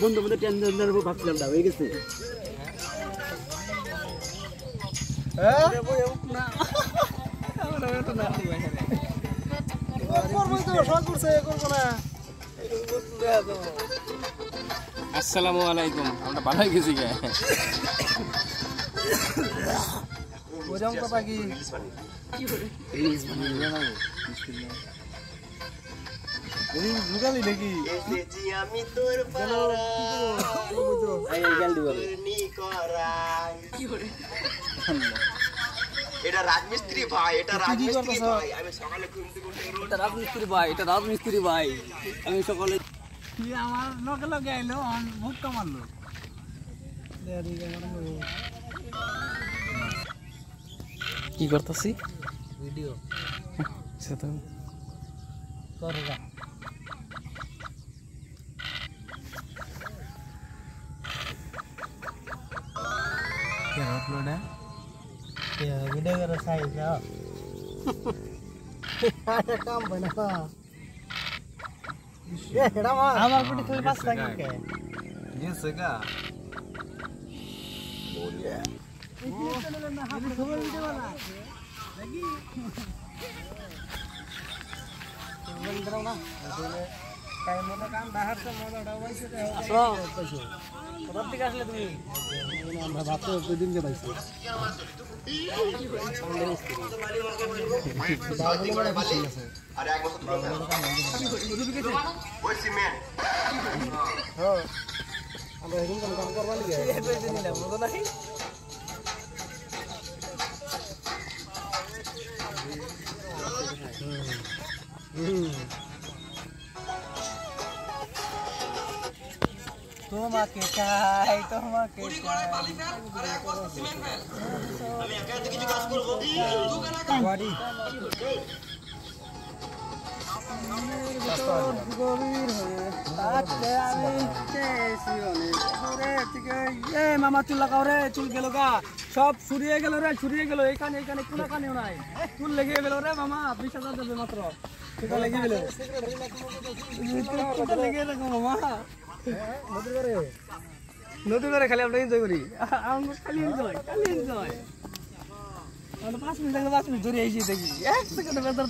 বন্ধু বন্ধু টেনশনের উপর ভাবছিলাম হয়ে গেছে আসসালামু আলাইকুম আমরা ভালোই গেছি গে ওরকম কথা কি নাকি আমি তোর এটা রাজমিস্ত্রি ভাই এটা রাজমিস্ত্রি ভাই আমি সকালে ঘুম থেকে উঠে এটা রাজমিস্ত্রি ভাই এটা রাজমিস্ত্রি ভাই আমি সকালে কি আমার লগে লগে আইলো বহুত কামালো কি করতেছি ভিডিও সেটা করগা क्या अपलोड है ये वीडियो का साइज है क्या काम बना ये हेडा मार हमार कुछ थोड़ी पास लगी के ये सगा बोलिए वीडियो चैनल में हम खबर वीडियो वाला लगी बंदरो ना काय मोठं काम बाहेर से मोठं डावायचं ते असं पैसे प्रत्येक असले तुम्ही আমরা ভাবতে দুদিন কে পাইছি আরে এক বছর ওই সিমেন্ট হ্যাঁ আমরা এরকম কাম করবা লাগি এই পয়সা নিলাম মতো নাকি তোমাকে চাই তোমাকে চাই আমি একা একা কিছু কাজ করব বাড়ি গভীর হয়ে তাতে আমি কেসি অনেক দূরে থেকে এ মামা চুল লাগাও রে চুল গেল গা সব ছুরিয়ে গেল রে ছুরিয়ে গেল এখানে এখানে কোনো কানেও নাই চুল লেগে গেল রে মামা 20,000 দেবে মাত্র সেটা লেগে গেল সেটা লেগে রাখো মামা নদী করে খালি আমরা এনজয় করি আমরা খালি এনজয় আমরা 5 মিনিট ধরে আইছি দেখি 1 সেকেন্ড বেতন